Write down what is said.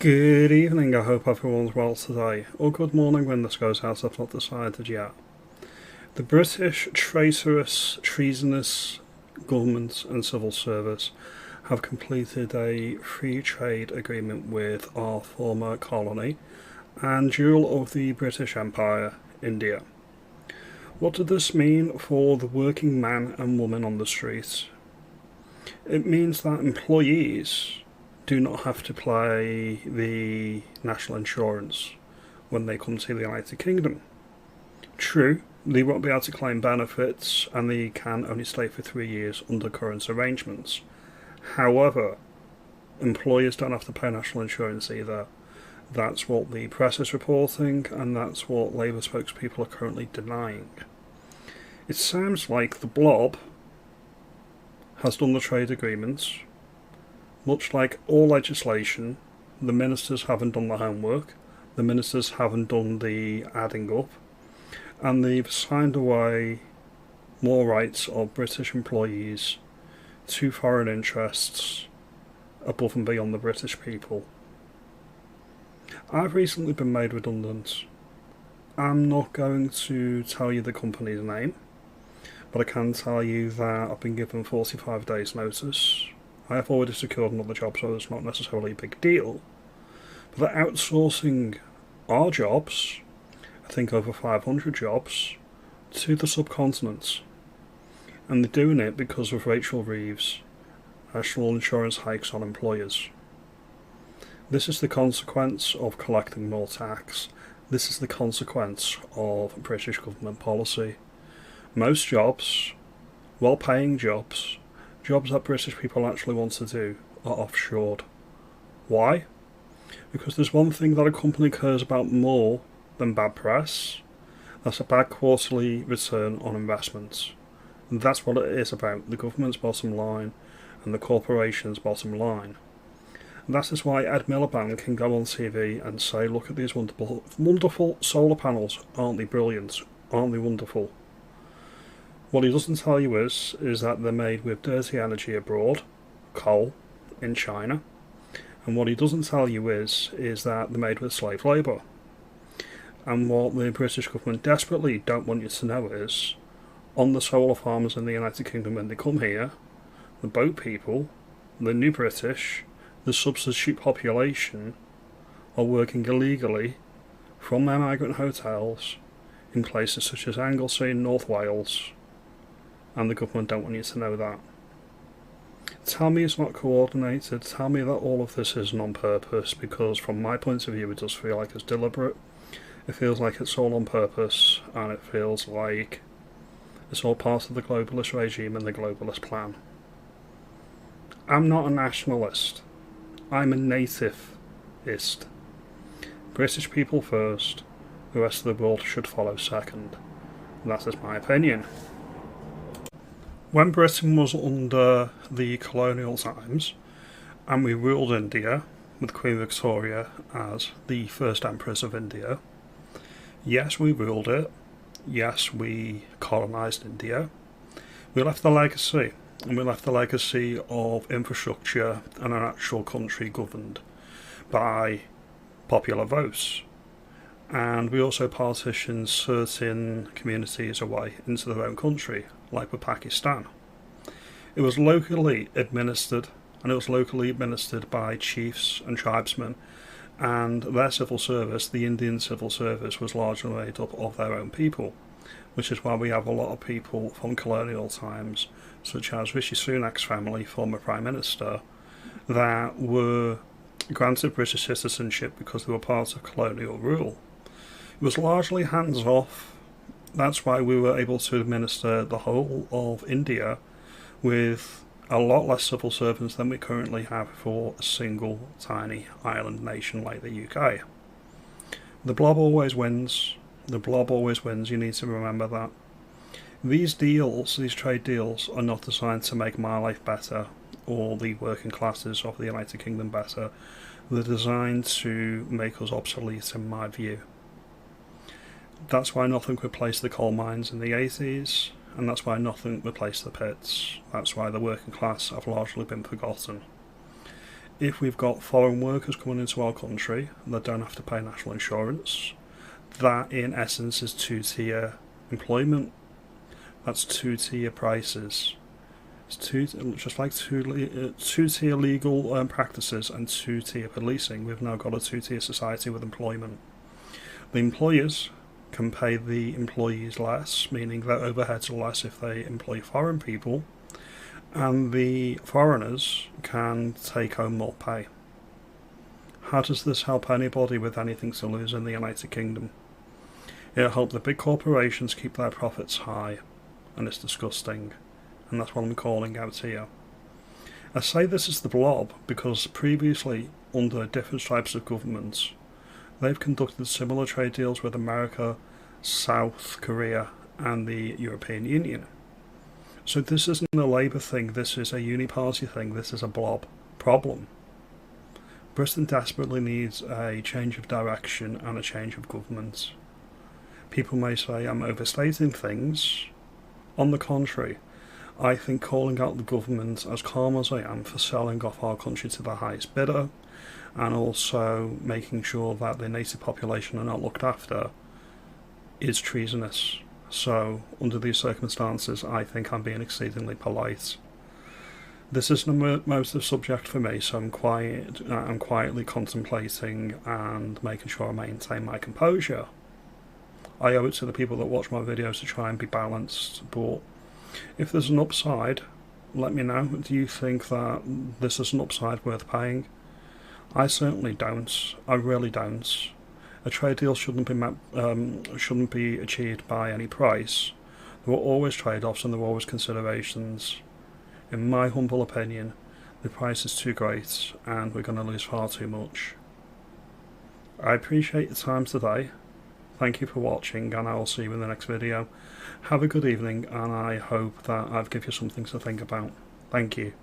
Good evening, I hope everyone's well today, or good morning when this goes out, I've not decided yet. The British traitorous, treasonous government and civil service have completed a free trade agreement with our former colony and jewel of the British Empire, India. What did this mean for the working man and woman on the street? It means that employees do not have to pay the national insurance when they come to the United Kingdom. True, they won't be able to claim benefits and they can only stay for 3 years under current arrangements. However, employers don't have to pay national insurance either. That's what the press is reporting, and that's what Labour spokespeople are currently denying. It sounds like the blob has done the trade agreements. Much like all legislation, the ministers haven't done the homework, the ministers haven't done the adding up, and they've signed away more rights of British employees to foreign interests above and beyond the British people. I've recently been made redundant. I'm not going to tell you the company's name, but I can tell you that I've been given 45 days notice. I have already secured another job, so it's not necessarily a big deal. But they're outsourcing our jobs, I think over 500 jobs, to the subcontinent. And they're doing it because of Rachel Reeves' national insurance hikes on employers. This is the consequence of collecting more tax. This is the consequence of British government policy. Most jobs, well-paying jobs that British people actually want to do, are offshored. Why? Because there's one thing that a company cares about more than bad press. That's a bad quarterly return on investments. And that's what it is about, the government's bottom line and the corporation's bottom line. And that is why Ed Miliband can go on TV and say, look at these wonderful solar panels, aren't they brilliant, aren't they wonderful? What he doesn't tell you is that they're made with dirty energy abroad, coal, in China. And what he doesn't tell you is that they're made with slave labour. And what the British government desperately don't want you to know is, on the solar farmers in the United Kingdom when they come here, the boat people, the new British, the substitute population, are working illegally from their migrant hotels in places such as Anglesey in North Wales, and the government don't want you to know that. Tell me it's not coordinated, tell me that all of this isn't on purpose, because from my point of view it does feel like it's deliberate, it feels like it's all on purpose, and it feels like it's all part of the globalist regime and the globalist plan. I'm not a nationalist, I'm a nativist. British people first, the rest of the world should follow second. And that is my opinion. When Britain was under the colonial times, and we ruled India, with Queen Victoria as the first Empress of India, yes, we ruled it, yes, we colonised India, we left a legacy, and we left a legacy of infrastructure and an actual country governed by popular votes. And we also partitioned certain communities away into their own country, like with Pakistan. It was locally administered, and it was locally administered by chiefs and tribesmen, and their civil service, the Indian civil service, was largely made up of their own people, which is why we have a lot of people from colonial times, such as Rishi Sunak's family, former Prime Minister, that were granted British citizenship because they were part of colonial rule. It was largely hands-off. That's why we were able to administer the whole of India with a lot less civil servants than we currently have for a single tiny island nation like the UK. The blob always wins. The blob always wins. You need to remember that. These deals, these trade deals, are not designed to make my life better or the working classes of the United Kingdom better. They're designed to make us obsolete, in my view. That's why nothing replaced the coal mines in the 80s, and that's why nothing replaced the pits. That's why the working class have largely been forgotten. if we've got foreign workers coming into our country that don't have to pay national insurance, that in essence is two-tier employment. That's two-tier prices. It's just like two-tier legal practices and two-tier policing. We've now got a two-tier society with employment. The employers can pay the employees less, meaning their overheads are less if they employ foreign people, and the foreigners can take home more pay. How does this help anybody with anything to lose in the United Kingdom? It'll help the big corporations keep their profits high, and it's disgusting, and that's what I'm calling out here. I say this is the blob because previously, under different types of governments, they've conducted similar trade deals with America, South Korea, and the European Union. So this isn't a Labour thing, this is a uniparty thing, this is a blob problem. Britain desperately needs a change of direction and a change of government. People may say I'm overstating things. On the contrary, I think calling out the government as calm as I am for selling off our country to the highest bidder, and also making sure that the native population are not looked after, is treasonous. So, under these circumstances, I think I'm being exceedingly polite. This isn't a motive subject for me, so I'm quietly contemplating and making sure I maintain my composure. I owe it to the people that watch my videos to try and be balanced, but if there's an upside, let me know. Do you think that this is an upside worth paying? I certainly don't. I really don't. A trade deal shouldn't be achieved by any price. There are always trade-offs and there are always considerations. In my humble opinion, the price is too great and we're going to lose far too much. I appreciate your time today. Thank you for watching, and I will see you in the next video. Have a good evening, and I hope that I've given you something to think about. Thank you.